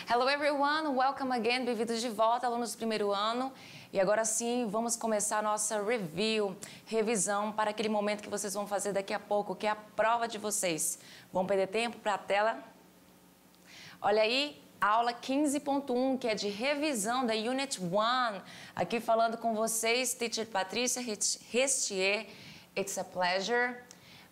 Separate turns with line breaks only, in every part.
Hello everyone, welcome again, bem-vindos de volta, alunos do primeiro ano. E agora sim, vamos começar a nossa revisão para aquele momento que vocês vão fazer daqui a pouco, que é a prova de vocês. Vamos perder tempo para a tela? Olha aí, aula 15.1, que é de revisão da Unit 1. Aqui falando com vocês, Teacher Patrícia Restier. It's a pleasure.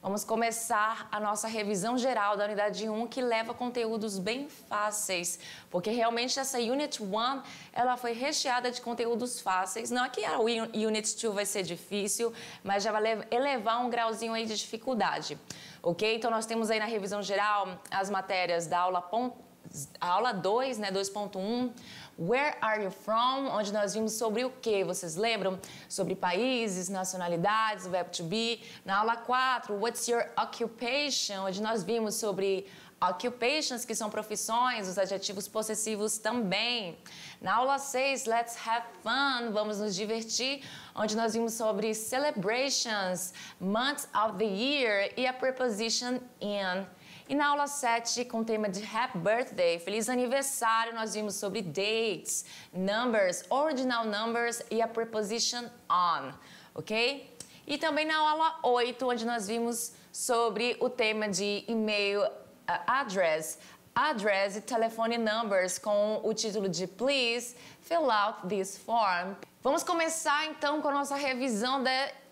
Vamos começar a nossa revisão geral da unidade 1, que leva conteúdos bem fáceis, porque realmente essa Unit 1, ela foi recheada de conteúdos fáceis. Não é que a Unit 2 vai ser difícil, mas já vai elevar um grauzinho aí de dificuldade, ok? Então nós temos aí na revisão geral as matérias da aula 2, né, 2.1, Where are you from? Onde nós vimos sobre o que? Vocês lembram? Sobre países, nacionalidades, o verbo to be. Na aula 4, What's your occupation? Onde nós vimos sobre occupations, que são profissões, os adjetivos possessivos também. Na aula 6, Let's have fun, vamos nos divertir, onde nós vimos sobre celebrations, months of the year e a preposition in. E na aula 7, com o tema de Happy Birthday, Feliz Aniversário, nós vimos sobre dates, numbers, ordinal numbers e a preposition on, ok? E também na aula 8, onde nós vimos sobre o tema de e-mail address e telefone numbers, com o título de Please fill out this form. Vamos começar então com a nossa revisão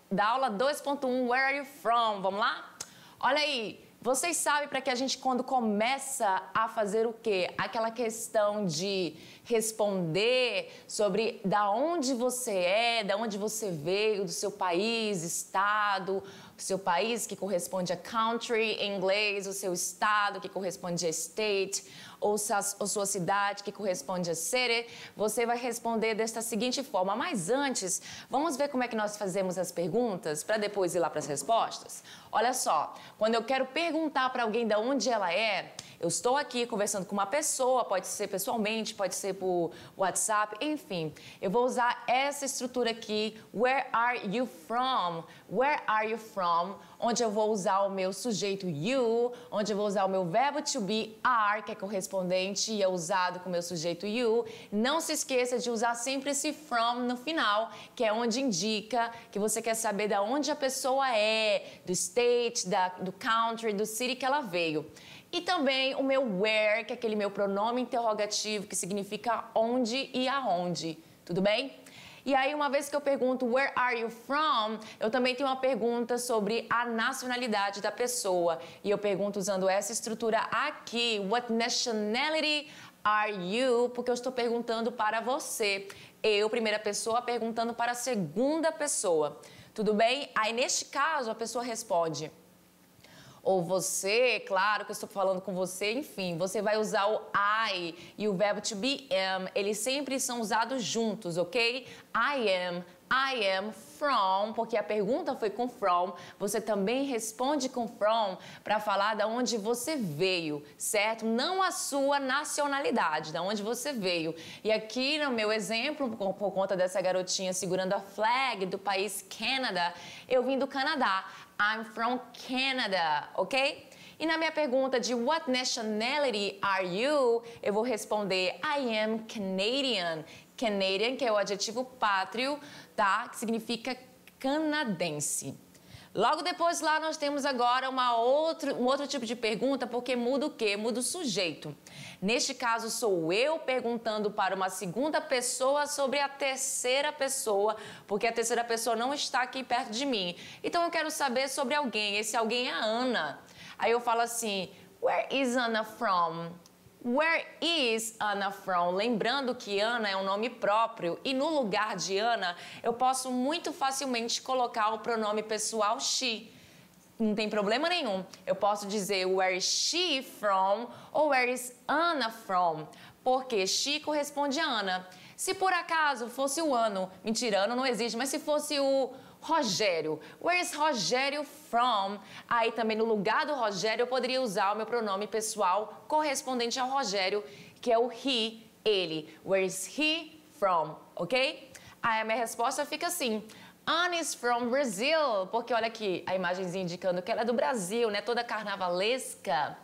da aula 2.1, Where are you from? Vamos lá? Olha aí. Vocês sabem para que a gente, quando começa a fazer o quê? Aquela questão de responder sobre da onde você é, da onde você veio, do seu país, estado, o seu país que corresponde a country em inglês, o seu estado que corresponde a state, ou sua cidade que corresponde a city. Você vai responder desta seguinte forma. Mas antes, vamos ver como é que nós fazemos as perguntas para depois ir lá para as respostas? Olha só, quando eu quero perguntar para alguém de onde ela é, eu estou aqui conversando com uma pessoa, pode ser pessoalmente, pode ser por WhatsApp, enfim. Eu vou usar essa estrutura aqui, Where are you from? Where are you from? Onde eu vou usar o meu sujeito you, onde eu vou usar o meu verbo to be are, que é correspondente e é usado com o meu sujeito you. Não se esqueça de usar sempre esse from no final, que é onde indica que você quer saber de onde a pessoa é, do state, do country, do city que ela veio. E também o meu where, que é aquele meu pronome interrogativo que significa onde e aonde. Tudo bem? E aí, uma vez que eu pergunto Where are you from? Eu também tenho uma pergunta sobre a nacionalidade da pessoa. E eu pergunto usando essa estrutura aqui, What nationality are you? Porque eu estou perguntando para você. Eu, primeira pessoa, perguntando para a segunda pessoa. Tudo bem? Aí, neste caso, a pessoa responde ou você, claro que eu estou falando com você, enfim, você vai usar o I e o verbo to be am, eles sempre são usados juntos, ok? I am from, porque a pergunta foi com from, você também responde com from para falar de onde você veio, certo? Não a sua nacionalidade, de onde você veio. E aqui no meu exemplo, por conta dessa garotinha segurando a flag do país Canadá, eu vim do Canadá. I'm from Canada, ok? E na minha pergunta de What nationality are you? Eu vou responder I am Canadian. Canadian, que é o adjetivo pátrio, tá? Que significa canadense. Logo depois lá nós temos agora um outro tipo de pergunta, porque muda o quê? Muda o sujeito. Neste caso sou eu perguntando para uma segunda pessoa sobre a terceira pessoa, porque a terceira pessoa não está aqui perto de mim. Então eu quero saber sobre alguém, esse alguém é a Ana. Aí eu falo assim, Where is Anna from? Where is Anna from? Lembrando que Ana é um nome próprio e no lugar de Ana eu posso muito facilmente colocar o pronome pessoal she. Não tem problema nenhum. Eu posso dizer where is she from ou where is Anna from, porque she corresponde a Ana. Se por acaso fosse o ano, mentira, ano não existe, mas se fosse o Rogério, where is Rogério from? Aí também no lugar do Rogério eu poderia usar o meu pronome pessoal correspondente ao Rogério, que é o he, ele. Where is he from? Ok? Aí a minha resposta fica assim, Anna is from Brazil, porque olha aqui a imagenzinha indicando que ela é do Brasil, né? Toda carnavalesca.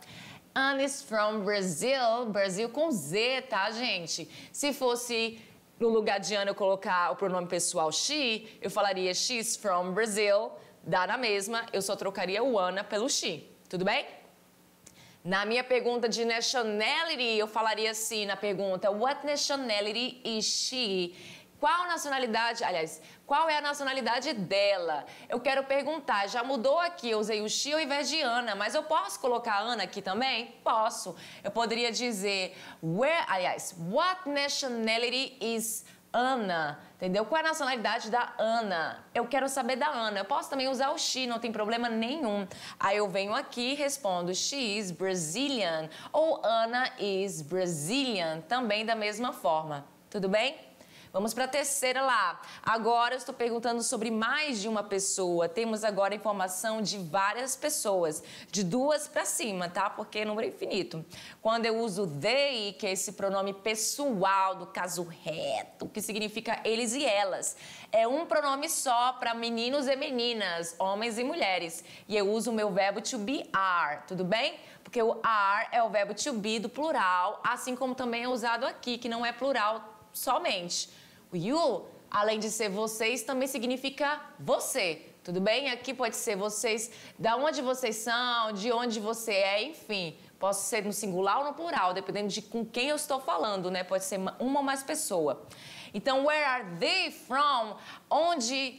Ana is from Brazil. Brasil com Z, tá, gente? Se fosse no lugar de Ana eu colocar o pronome pessoal she, eu falaria she's from Brazil. Dá na mesma, eu só trocaria o Ana pelo she. Tudo bem? Na minha pergunta de nationality, eu falaria assim na pergunta: What nationality is she? Qual nacionalidade, aliás, qual é a nacionalidade dela? Eu quero perguntar, já mudou aqui, eu usei o she ao invés de Ana, mas eu posso colocar Ana aqui também? Posso. Eu poderia dizer, what nationality is Ana? Entendeu? Qual é a nacionalidade da Ana? Eu quero saber da Ana. Eu posso também usar o she, não tem problema nenhum. Aí eu venho aqui e respondo, she is Brazilian. Ou Ana is Brazilian, também da mesma forma. Tudo bem? Vamos para a terceira lá. Agora eu estou perguntando sobre mais de uma pessoa. Temos agora informação de várias pessoas, de 2 para cima, tá? Porque é número infinito. Quando eu uso they, que é esse pronome pessoal do caso reto, que significa eles e elas, é um pronome só para meninos e meninas, homens e mulheres. E eu uso o meu verbo to be are, tudo bem? Porque o are é o verbo to be do plural, assim como também é usado aqui, que não é plural somente. O you, além de ser vocês, também significa você, tudo bem? Aqui pode ser vocês, da onde vocês são, de onde você é, enfim. Posso ser no singular ou no plural, dependendo de com quem eu estou falando, né? Pode ser uma ou mais pessoa. Então, where are they from?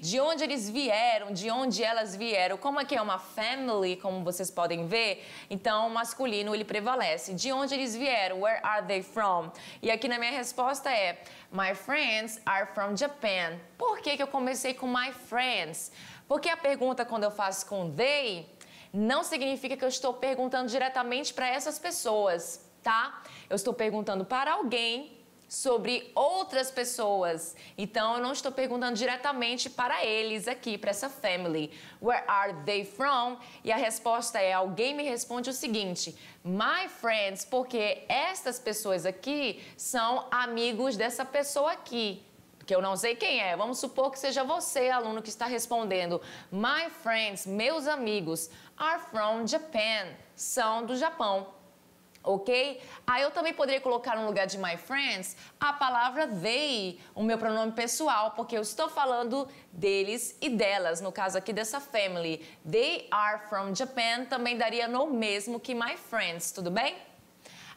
De onde eles vieram, de onde elas vieram. Como aqui é uma family, como vocês podem ver, então o masculino ele prevalece. De onde eles vieram? Where are they from? E aqui na minha resposta é, my friends are from Japan. Por que eu comecei com my friends? Porque a pergunta quando eu faço com they, não significa que eu estou perguntando diretamente para essas pessoas, tá? Eu estou perguntando para alguém sobre outras pessoas. Então, eu não estou perguntando diretamente para eles aqui, para essa family. Where are they from? E a resposta é, alguém me responde o seguinte, my friends, porque estas pessoas aqui são amigos dessa pessoa aqui, que eu não sei quem é. Vamos supor que seja você, aluno, que está respondendo. My friends, meus amigos, are from Japan, são do Japão. Ok? Aí eu também poderia colocar no lugar de my friends a palavra they, o meu pronome pessoal, porque eu estou falando deles e delas, no caso aqui dessa family. They are from Japan também daria no mesmo que my friends, tudo bem?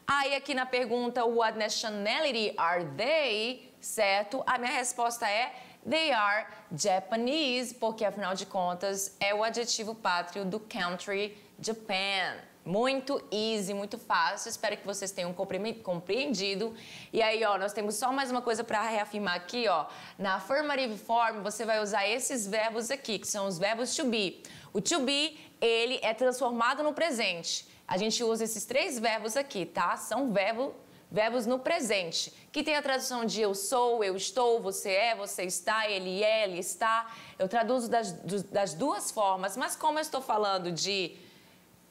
Aí aqui na pergunta what nationality are they, certo? A minha resposta é they are Japanese, porque afinal de contas é o adjetivo pátrio do country Japan. Muito easy, muito fácil. Espero que vocês tenham compreendido. E aí, ó, nós temos só mais uma coisa para reafirmar aqui, ó. Na affirmative form, você vai usar esses verbos aqui, que são os verbos to be. O to be, ele é transformado no presente. A gente usa esses 3 verbos aqui, tá? São verbos no presente, que tem a tradução de eu sou, eu estou, você é, você está, ele é, ele está. Eu traduzo das 2 formas, mas como eu estou falando de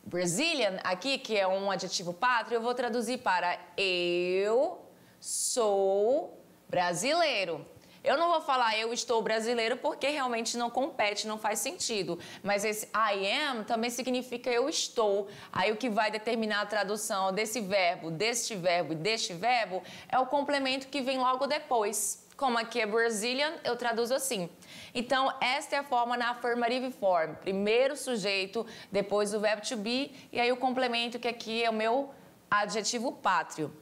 Brazilian aqui, que é um adjetivo pátrio, eu vou traduzir para eu sou brasileiro. Eu não vou falar eu estou brasileiro porque realmente não compete, não faz sentido. Mas esse I am também significa eu estou. Aí o que vai determinar a tradução desse verbo, deste verbo e deste verbo é o complemento que vem logo depois. Como aqui é Brazilian, eu traduzo assim. Então, esta é a forma na affirmative form. Primeiro o sujeito, depois o verbo to be, e aí o complemento que aqui é o meu adjetivo pátrio.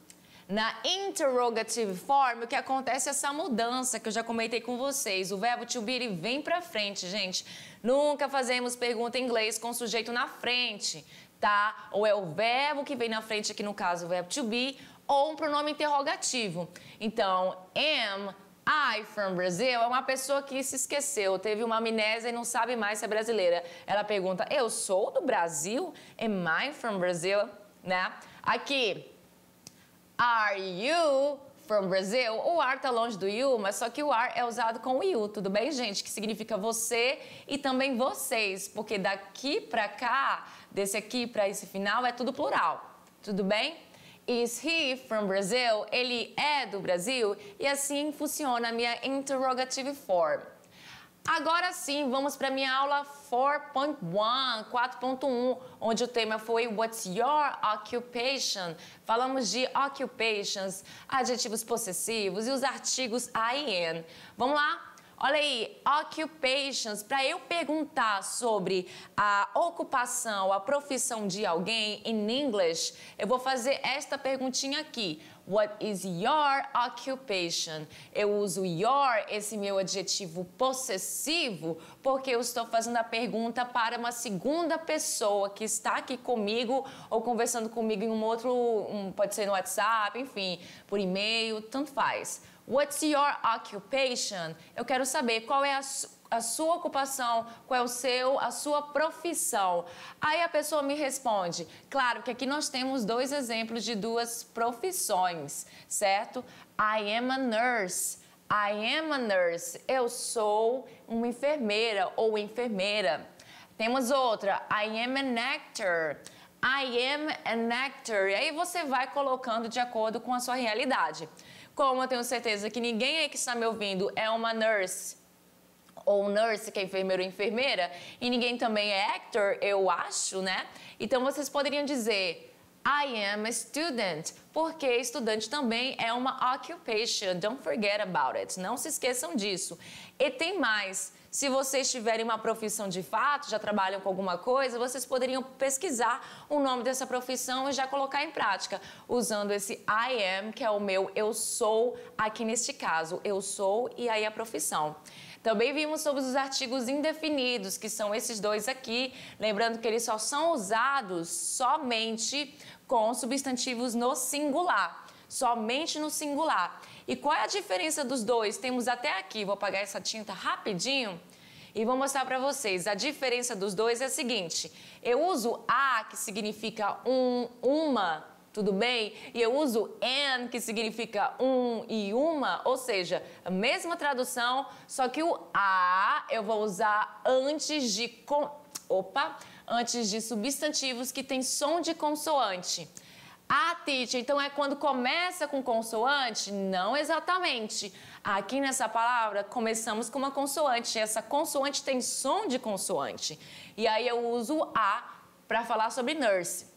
Na interrogative form, o que acontece é essa mudança que eu já comentei com vocês. O verbo to be, ele vem pra frente, gente. Nunca fazemos pergunta em inglês com o sujeito na frente, tá? Ou é o verbo que vem na frente, aqui no caso o verbo to be, ou um pronome interrogativo. Então, am I from Brazil é uma pessoa que se esqueceu, teve uma amnésia e não sabe mais se é brasileira. Ela pergunta, eu sou do Brasil? Am I from Brazil? Né? Aqui, are you from Brazil? O are tá longe do you, mas só que o are é usado com o you, tudo bem, gente? Que significa você e também vocês, porque daqui pra cá, desse aqui pra esse final, é tudo plural, tudo bem? Is he from Brazil? Ele é do Brasil? E assim funciona a minha interrogative form. Agora sim, vamos para minha aula 4.1, onde o tema foi What's your occupation? Falamos de occupations, adjetivos possessivos e os artigos I, N. Vamos lá? Olha aí, occupations, para eu perguntar sobre a ocupação, a profissão de alguém em inglês, eu vou fazer esta perguntinha aqui. What is your occupation? Eu uso your, esse meu adjetivo possessivo, porque eu estou fazendo a pergunta para uma segunda pessoa que está aqui comigo ou conversando comigo em pode ser no WhatsApp, enfim, por e-mail, tanto faz. What's your occupation? Eu quero saber qual é a sua ocupação, qual é a sua profissão. Aí a pessoa me responde, claro que aqui nós temos dois exemplos de duas profissões, certo? I am a nurse. I am a nurse. Eu sou uma enfermeira ou enfermeira. Temos outra, I am an actor. I am an actor. E aí você vai colocando de acordo com a sua realidade. Como eu tenho certeza que ninguém aí que está me ouvindo é uma nurse, ou nurse, que é enfermeiro ou enfermeira, e ninguém também é actor, eu acho, né? Então, vocês poderiam dizer, I am a student, porque estudante também é uma occupation, don't forget about it, não se esqueçam disso. E tem mais, se vocês tiverem uma profissão de fato, já trabalham com alguma coisa, vocês poderiam pesquisar o nome dessa profissão e já colocar em prática, usando esse I am, que é o meu eu sou, aqui neste caso, eu sou e aí a profissão. Também vimos sobre os artigos indefinidos, que são esses dois aqui, lembrando que eles só são usados somente com substantivos no singular, somente no singular. E qual é a diferença dos dois? Temos até aqui, vou apagar essa tinta rapidinho e vou mostrar para vocês. A diferença dos dois é a seguinte, eu uso a, que significa uma, tudo bem? E eu uso an, que significa um e uma, ou seja, a mesma tradução, só que o a eu vou usar antes de substantivos que tem som de consoante. Ah, teacher, então é quando começa com consoante? Não exatamente. Aqui nessa palavra, começamos com uma consoante. Essa consoante tem som de consoante. E aí eu uso a para falar sobre nurse.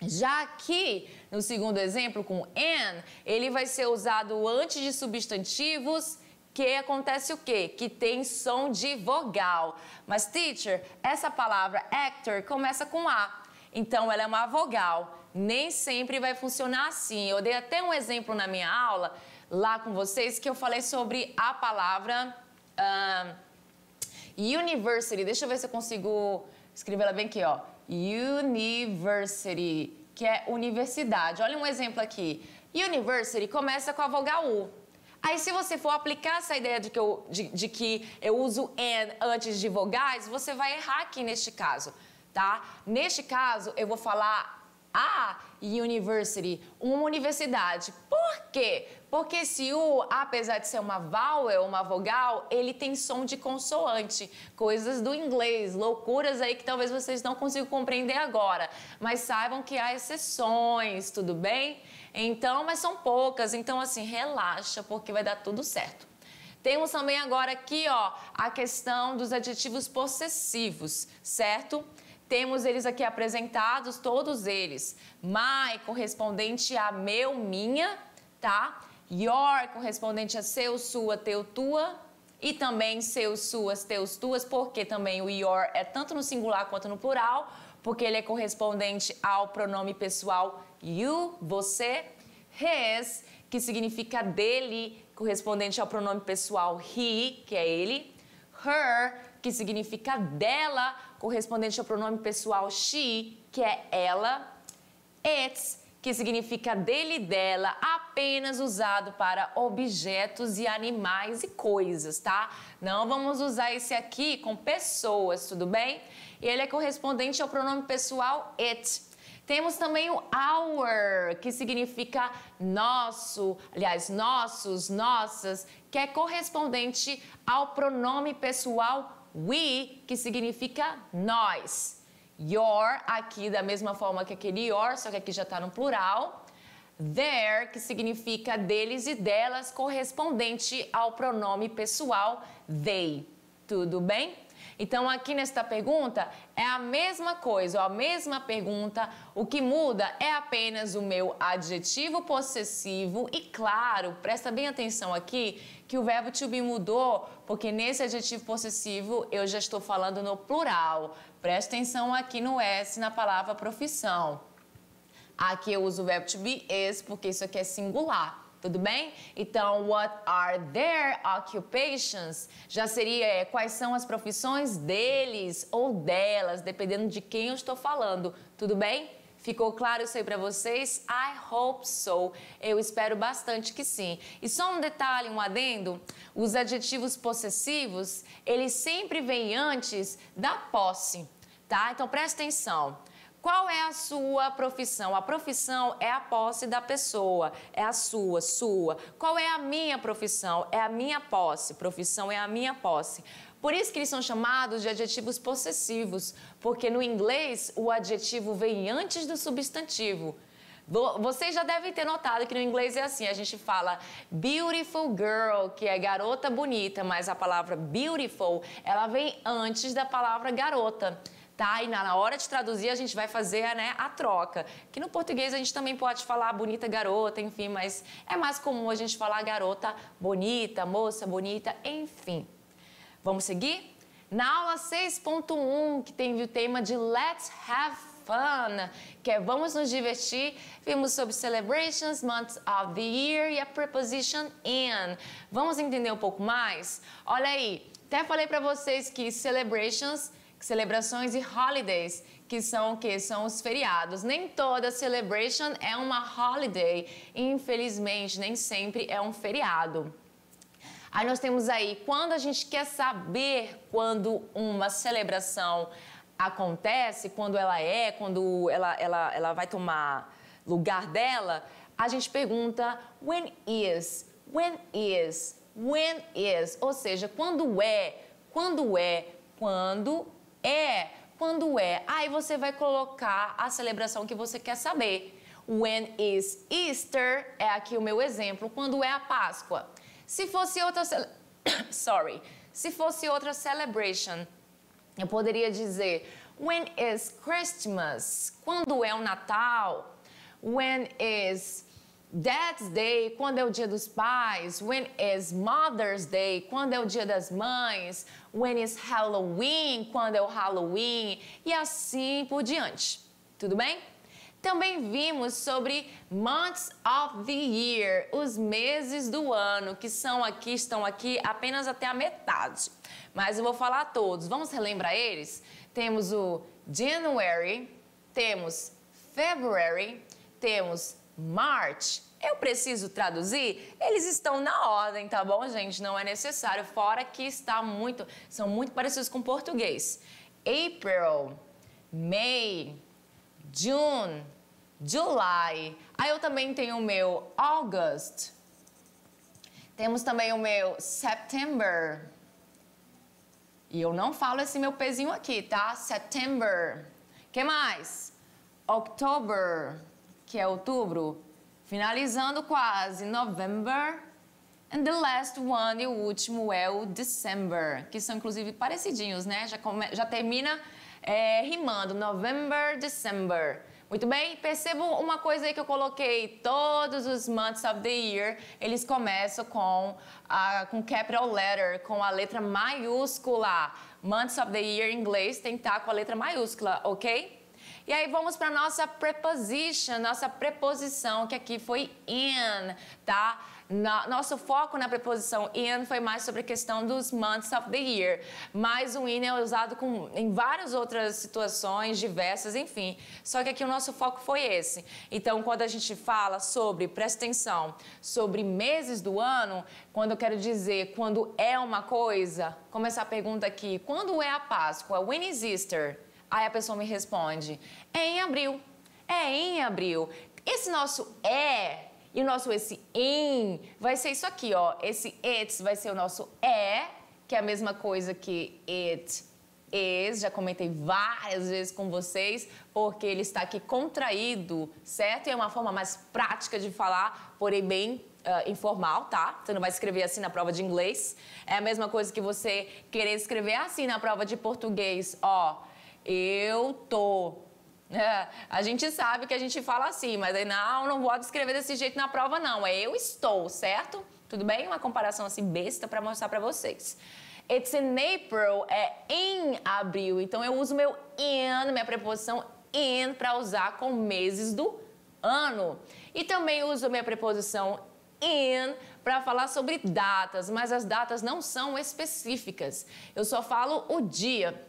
Já aqui, no segundo exemplo, com an, ele vai ser usado antes de substantivos que acontece o quê? Que tem som de vogal. Mas, teacher, essa palavra actor começa com A. Então, ela é uma vogal. Nem sempre vai funcionar assim. Eu dei até um exemplo na minha aula, lá com vocês, que eu falei sobre a palavra university. Deixa eu ver se eu consigo escrever ela bem aqui, ó. University, que é universidade. Olha um exemplo aqui. University começa com a vogal U. Aí, se você for aplicar essa ideia de que eu uso an antes de vogais, você vai errar aqui neste caso, tá? Neste caso, eu vou falar a university, uma universidade. Por quê? Porque esse U, apesar de ser uma vowel, uma vogal, ele tem som de consoante. Coisas do inglês, loucuras aí que talvez vocês não consigam compreender agora. Mas saibam que há exceções, tudo bem? Então, mas são poucas. Então, assim, relaxa, porque vai dar tudo certo. Temos também agora aqui, ó, a questão dos adjetivos possessivos, certo? Temos eles aqui apresentados, todos eles. My, correspondente a meu, minha, tá? Your, correspondente a seu, sua, teu, tua. E também seus, suas, teus, tuas, porque também o your é tanto no singular quanto no plural, porque ele é correspondente ao pronome pessoal you, você. His, que significa dele, correspondente ao pronome pessoal he, que é ele. Her, que significa dela, correspondente ao pronome pessoal she, que é ela. Its, que significa dele e dela, apenas usado para objetos e animais e coisas, tá? Não vamos usar esse aqui com pessoas, tudo bem? E ele é correspondente ao pronome pessoal it. Temos também o our, que significa nosso, aliás, nossos, nossas, que é correspondente ao pronome pessoal we, que significa nós. Your, aqui da mesma forma que aquele your, só que aqui já está no plural. Their, que significa deles e delas, correspondente ao pronome pessoal they. Tudo bem? Então, aqui nesta pergunta, é a mesma coisa, a mesma pergunta. O que muda é apenas o meu adjetivo possessivo. E, claro, presta bem atenção aqui, que o verbo to be mudou, porque nesse adjetivo possessivo eu já estou falando no plural. Presta atenção aqui no S, na palavra profissão. Aqui eu uso o verbo to be is, porque isso aqui é singular. Tudo bem? Então, what are their occupations? Já seria quais são as profissões deles ou delas, dependendo de quem eu estou falando. Tudo bem? Ficou claro isso aí para vocês? I hope so. Eu espero bastante que sim. E só um detalhe, um adendo. Os adjetivos possessivos, eles sempre vêm antes da posse, tá? Então, presta atenção. Qual é a sua profissão? A profissão é a posse da pessoa, é a sua. Qual é a minha profissão? É a minha posse. Profissão é a minha posse. Por isso que eles são chamados de adjetivos possessivos, porque no inglês o adjetivo vem antes do substantivo. Vocês já devem ter notado que no inglês é assim, a gente fala beautiful girl, que é garota bonita, mas a palavra beautiful, ela vem antes da palavra garota. Tá? E na hora de traduzir a gente vai fazer, né, a troca. Que no português a gente também pode falar bonita garota, enfim, mas é mais comum a gente falar garota bonita, moça bonita, enfim. Vamos seguir? Na aula 6.1, que tem o tema de Let's Have Fun, que é vamos nos divertir, vimos sobre celebrations, months of the year e a preposition in. Vamos entender um pouco mais? Olha aí, até falei para vocês que celebrações e holidays, que são o quê? São os feriados. Nem toda celebration é uma holiday, infelizmente, nem sempre é um feriado. Aí nós temos aí, quando a gente quer saber quando uma celebração acontece, quando ela vai tomar lugar dela, a gente pergunta when is, ou seja, quando é. Aí você vai colocar a celebração que você quer saber. When is Easter? É aqui o meu exemplo. Quando é a Páscoa? Se fosse outra celebration, eu poderia dizer when is Christmas? Quando é o Natal? When is Dad's Day, quando é o Dia dos Pais. When is Mother's Day, quando é o Dia das Mães. When is Halloween, quando é o Halloween. E assim por diante. Tudo bem? Também vimos sobre Months of the Year, os meses do ano, que estão aqui apenas até a metade. Mas eu vou falar todos. Vamos relembrar eles? Temos o January, temos February, temos March. Eu preciso traduzir? Eles estão na ordem, tá bom, gente? Não é necessário, fora que são muito parecidos com português. April, May, June, July. Aí eu também tenho o meu August. Temos também o meu September. E eu não falo esse meu pezinho aqui, tá? September. Que mais? October, que é outubro. Finalizando quase, November. And the last one, e o último é o December, que são inclusive parecidinhos, né? Já termina rimando, November, December. Muito bem? Percebam uma coisa aí que eu coloquei, todos os months of the year, eles começam com capital letter, com a letra maiúscula. Months of the year em inglês tem que estar com a letra maiúscula, ok? E aí vamos para nossa preposition, nossa preposição, que aqui foi in, tá? Nosso foco na preposição in foi mais sobre a questão dos months of the year, mas o in é usado em várias outras situações diversas, enfim. Só que aqui o nosso foco foi esse. Então, quando a gente fala sobre, presta atenção, sobre meses do ano, quando eu quero dizer quando é uma coisa, como essa pergunta aqui, quando é a Páscoa? When is Easter? Aí a pessoa me responde, é em abril, é em abril. Esse nosso e o nosso esse em vai ser isso aqui, ó. Esse it's vai ser o nosso que é a mesma coisa que it is. Já comentei várias vezes com vocês, porque ele está aqui contraído, certo? E é uma forma mais prática de falar, porém bem informal, tá? Você não vai escrever assim na prova de inglês. É a mesma coisa que você querer escrever assim na prova de português. Ó, eu tô. A gente sabe que a gente fala assim, mas aí não vou escrever desse jeito na prova, não. É eu estou, certo? Tudo bem? Uma comparação assim besta para mostrar para vocês. It's in April é em abril. Então eu uso meu in, minha preposição in, para usar com meses do ano. E também uso minha preposição in para falar sobre datas, mas as datas não são específicas. Eu só falo o dia.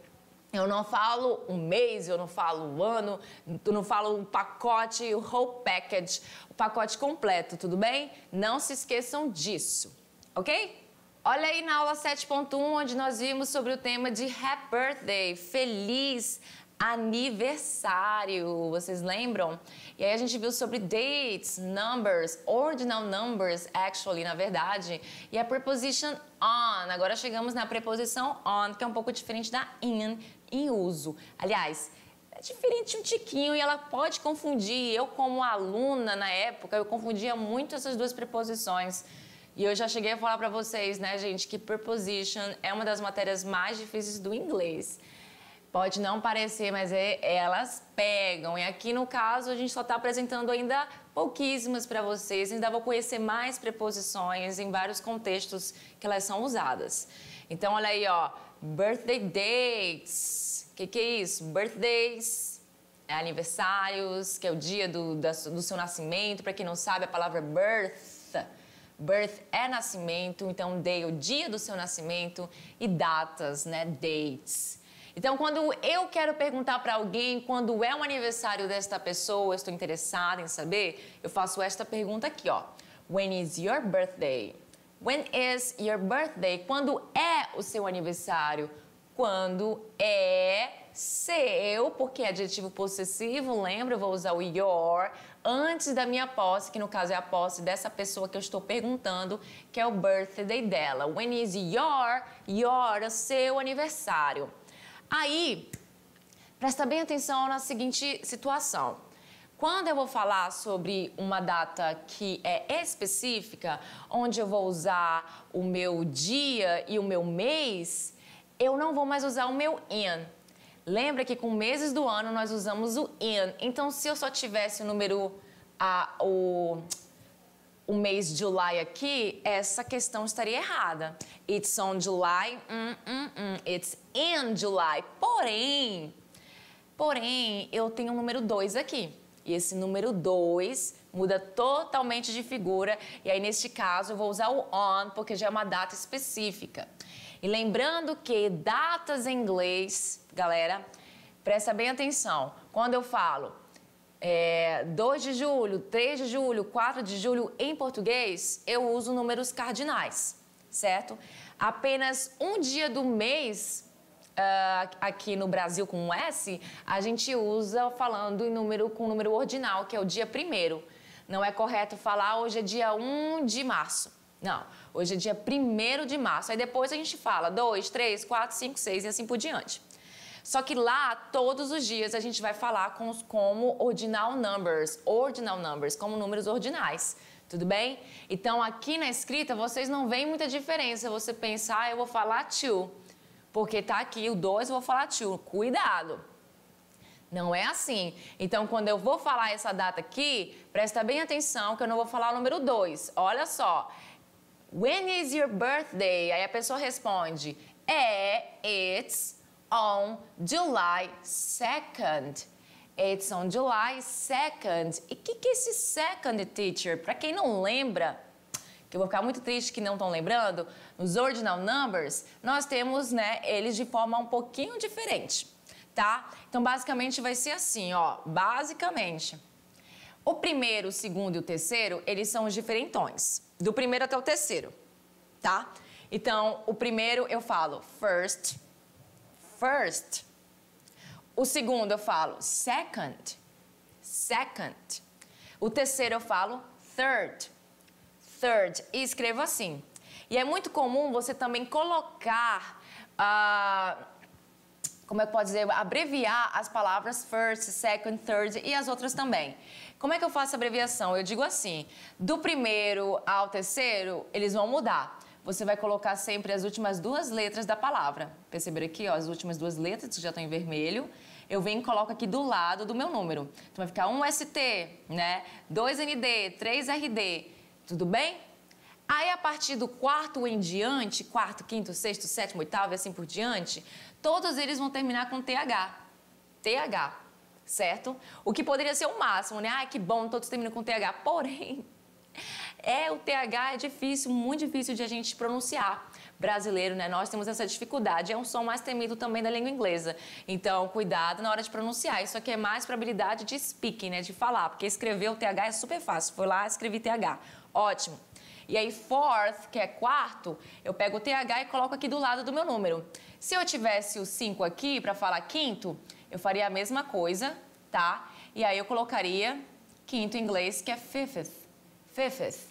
Eu não falo um mês, eu não falo o ano, eu não falo o pacote, o whole package, o pacote completo, tudo bem? Não se esqueçam disso, ok? Olha aí na aula 7.1, onde nós vimos sobre o tema de Happy Birthday, feliz aniversário, vocês lembram? E aí a gente viu sobre dates, numbers, ordinal numbers, actually, na verdade, e a preposition on. Agora chegamos na preposição on, que é um pouco diferente da in, em uso. Aliás, é diferente um tiquinho e ela pode confundir. Eu, como aluna na época, eu confundia muito essas duas preposições. E eu já cheguei a falar para vocês, né, gente, que preposition é uma das matérias mais difíceis do inglês. Pode não parecer, mas elas pegam. E aqui, no caso, a gente só está apresentando ainda pouquíssimas para vocês. Ainda vou conhecer mais preposições em vários contextos que elas são usadas. Então, olha aí, ó. Birthday dates. O que é isso? Birthdays é aniversários, que é o dia do seu nascimento. Para quem não sabe, a palavra birth. Birth é nascimento, então day, o dia do seu nascimento. E datas, né? Dates. Então, quando eu quero perguntar para alguém quando é o aniversário desta pessoa, eu estou interessada em saber, eu faço esta pergunta aqui, ó. When is your birthday? When is your birthday? Quando é o seu aniversário? Quando é seu, porque é adjetivo possessivo, lembra? Eu vou usar o your antes da minha posse, que no caso é a posse dessa pessoa que eu estou perguntando, que é o birthday dela. When is your, o seu aniversário? Aí, presta bem atenção na seguinte situação. Quando eu vou falar sobre uma data que é específica, onde eu vou usar o meu dia e o meu mês, eu não vou mais usar o meu in. Lembra que com meses do ano nós usamos o in. Então, se eu só tivesse o número, o mês July aqui, essa questão estaria errada. It's on July, it's in July. Porém, eu tenho o número 2 aqui. E esse número 2 muda totalmente de figura. E aí, neste caso, eu vou usar o on, porque já é uma data específica. E lembrando que datas em inglês, galera, presta bem atenção. Quando eu falo 2 de julho, 3 de julho, 4 de julho em português, eu uso números cardinais, certo? Apenas um dia do mês, aqui no Brasil com um S, a gente usa falando em número com número ordinal, que é o dia 1º. Não é correto falar hoje é dia 1 de março. Não, hoje é dia 1º de março. Aí depois a gente fala 2, 3, 4, 5, 6 e assim por diante. Só que lá, todos os dias, a gente vai falar como ordinal numbers, como números ordinais, tudo bem? Então, aqui na escrita, vocês não veem muita diferença. Você pensa, eu vou falar to, porque tá aqui o 2, eu vou falar to. Cuidado! Não é assim. Então, quando eu vou falar essa data aqui, presta bem atenção que eu não vou falar o número 2. Olha só. When is your birthday? Aí a pessoa responde, it's on July 2nd. It's on July 2nd. E o que é esse second, teacher? Para quem não lembra, que eu vou ficar muito triste que não estão lembrando, nos ordinal numbers, nós temos, né, eles de forma um pouquinho diferente, tá? Então, basicamente, vai ser assim, ó, basicamente. O primeiro, o segundo e o terceiro, eles são os diferentões. Do primeiro até o terceiro, tá? Então, o primeiro eu falo first. O segundo eu falo second. O terceiro eu falo third. E escrevo assim. E é muito comum você também colocar como é que pode dizer, abreviar as palavras first, second, third e as outras também. Como é que eu faço a abreviação? Eu digo assim, do primeiro ao terceiro, eles vão mudar. Você vai colocar sempre as últimas duas letras da palavra. Perceberam aqui, ó, as últimas duas letras que já estão em vermelho. Eu venho e coloco aqui do lado do meu número. Então vai ficar 1 ST, né? 2 ND, 3 RD. Tudo bem? Aí, a partir do quarto em diante, quarto, quinto, sexto, sétimo, oitavo e assim por diante, todos eles vão terminar com TH. TH, certo? O que poderia ser o máximo, né? Ai, que bom, todos terminam com TH. Porém, o TH é difícil, muito difícil de a gente pronunciar. Brasileiro, né? Nós temos essa dificuldade. É um som mais temido também da língua inglesa. Então, cuidado na hora de pronunciar. Isso aqui é mais para habilidade de speaking, né? De falar, porque escrever o TH é super fácil. Foi lá, escrevi TH. Ótimo. E aí, fourth, que é quarto, eu pego o TH e coloco aqui do lado do meu número. Se eu tivesse o 5 aqui para falar quinto, eu faria a mesma coisa, tá? E aí eu colocaria quinto em inglês, que é fifth. Fifth.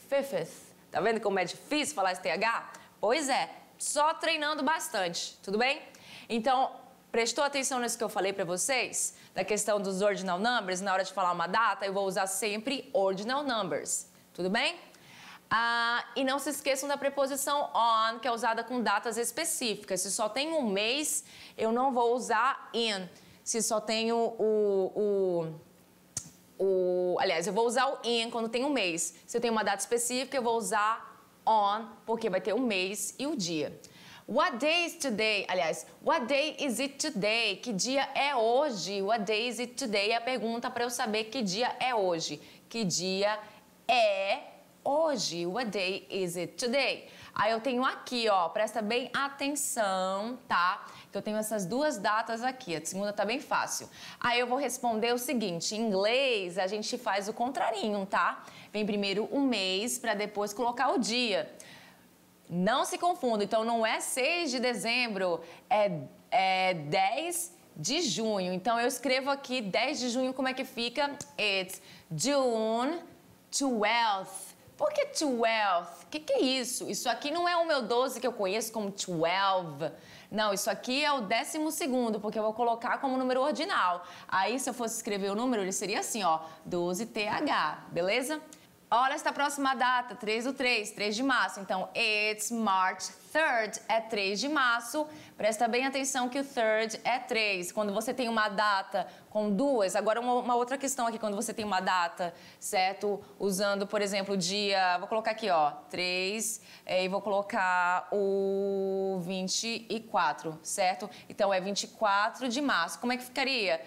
Fifth. Tá vendo como é difícil falar esse TH? Pois é, só treinando bastante, tudo bem? Então, prestou atenção nisso que eu falei para vocês? Da questão dos ordinal numbers, na hora de falar uma data, eu vou usar sempre ordinal numbers, tudo bem? E não se esqueçam da preposição on, que é usada com datas específicas. Se só tem um mês, eu não vou usar in. Se só tenho aliás, eu vou usar o in quando tem um mês. Se eu tenho uma data específica, eu vou usar on, porque vai ter um mês e o dia. What day is today? Aliás, what day is it today? Que dia é hoje? What day is it today? É a pergunta para eu saber que dia é hoje. Que dia é hoje? What day is it today? Aí eu tenho aqui, ó, presta bem atenção, tá? Que eu tenho essas duas datas aqui, a segunda tá bem fácil. Aí eu vou responder o seguinte, em inglês a gente faz o contrarinho, tá? Vem primeiro o mês para depois colocar o dia. Não se confunda, então não é 6 de dezembro, é 10 de junho. Então eu escrevo aqui 10 de junho, como é que fica? It's June 12th. Por que 12th? O que é isso? Isso aqui não é o meu 12 que eu conheço como 12. Não, isso aqui é o 12º, porque eu vou colocar como número ordinal. Aí, se eu fosse escrever o número, ele seria assim, ó, 12TH, beleza? Olha esta próxima data, 3/3, 3 de março. Então, it's March 3rd, é 3 de março. Presta bem atenção que o third é 3. Quando você tem uma data com duas, agora uma outra questão aqui, quando você tem uma data, certo? Usando, por exemplo, o dia, vou colocar aqui, ó, 3, e vou colocar o 24, certo? Então, é 24 de março. Como é que ficaria?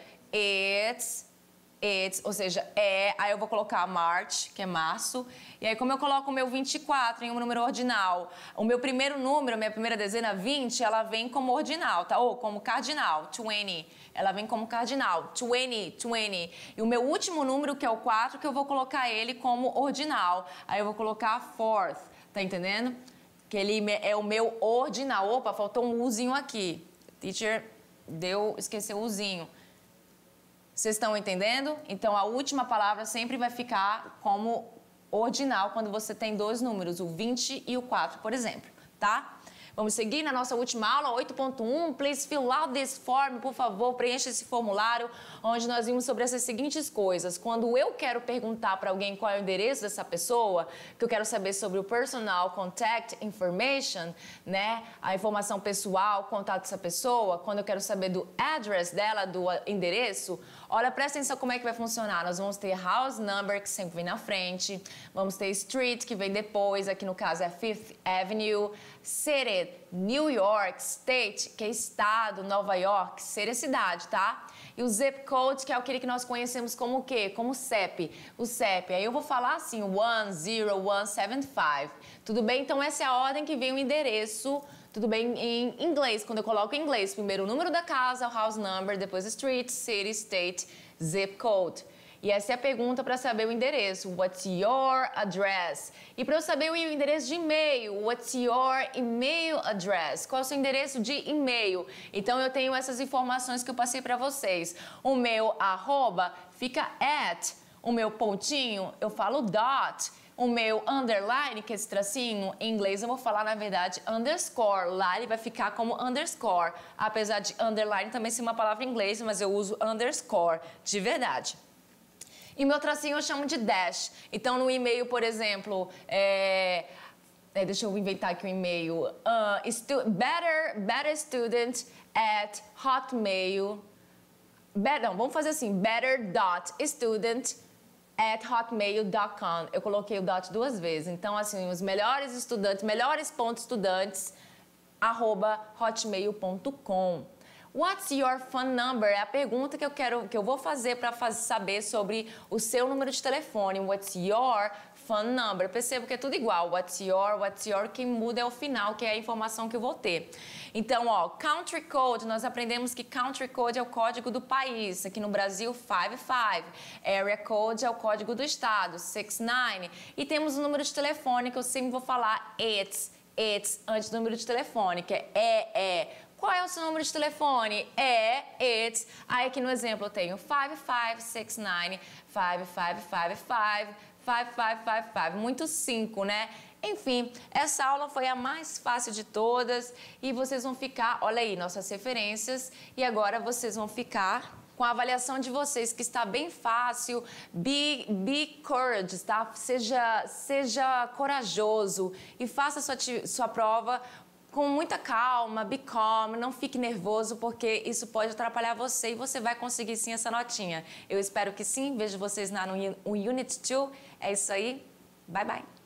It's, ou seja, aí eu vou colocar March, que é março, e aí como eu coloco o meu 24 em um número ordinal, o meu primeiro número, minha primeira dezena, 20, ela vem como ordinal, tá? Ou como cardinal, 20, ela vem como cardinal, 20. E o meu último número, que é o 4, que eu vou colocar ele como ordinal, aí eu vou colocar fourth, tá entendendo? Que ele é o meu ordinal. Opa, faltou um uzinho aqui. Teacher esqueceu o uzinho. Vocês estão entendendo? Então, a última palavra sempre vai ficar como ordinal quando você tem dois números, o 20 e o 4, por exemplo, tá? Vamos seguir na nossa última aula, 8.1. Please fill out this form, por favor, preencha esse formulário, onde nós vimos sobre essas seguintes coisas. Quando eu quero perguntar para alguém qual é o endereço dessa pessoa, que eu quero saber sobre o personal contact information, né? A informação pessoal, contato dessa pessoa. Quando eu quero saber do address dela, do endereço, olha, presta atenção como é que vai funcionar. Nós vamos ter house number, que sempre vem na frente. Vamos ter street, que vem depois. Aqui no caso é Fifth Avenue. City, New York, State, que é estado, Nova York, ser é cidade, tá? E o zip code, que é aquele que nós conhecemos como o quê? Como CEP. O CEP. Aí eu vou falar assim, 10175. Tudo bem? Então essa é a ordem que vem o endereço. Tudo bem em inglês, quando eu coloco em inglês. Primeiro o número da casa, o house number, depois street, city, state, zip code. E essa é a pergunta para saber o endereço. What's your address? E para eu saber o endereço de e-mail, what's your email address? Qual é o seu endereço de e-mail? Então eu tenho essas informações que eu passei para vocês. O meu arroba fica at. O meu pontinho, eu falo dot. o meu underline, que é esse tracinho, em inglês eu vou falar, na verdade, underscore. Lá ele vai ficar como underscore. Apesar de underline também ser uma palavra em inglês, mas eu uso underscore, de verdade. E meu tracinho eu chamo de dash. Então, no e-mail, por exemplo, deixa eu inventar aqui um e-mail. Better student at hotmail. Não, vamos fazer assim. better.student@hotmail.com. Eu coloquei o dot 2 vezes. Então, assim, os melhores estudantes, melhores.estudantes, @hotmail.com. What's your phone number? É a pergunta que eu vou fazer para saber sobre o seu número de telefone. What's your phone number? Percebo que é tudo igual. What's your, quem muda é o final, que é a informação que eu vou ter. Então, ó, country code, nós aprendemos que country code é o código do país. Aqui no Brasil, 55. Area code é o código do estado, 69. E temos o número de telefone, que eu sempre vou falar it's antes do número de telefone, que é. Qual é o seu número de telefone? It's. Aí aqui no exemplo eu tenho 5569 5555 5555. Muito 5, né? Enfim, essa aula foi a mais fácil de todas e vocês vão ficar, olha aí, nossas referências, e agora vocês vão ficar com a avaliação de vocês, que está bem fácil. Be courageous, tá? Seja corajoso e faça sua prova com muita calma, be calm, não fique nervoso, porque isso pode atrapalhar você e você vai conseguir sim essa notinha. Eu espero que sim, vejo vocês no Unit 2. É isso aí, bye bye!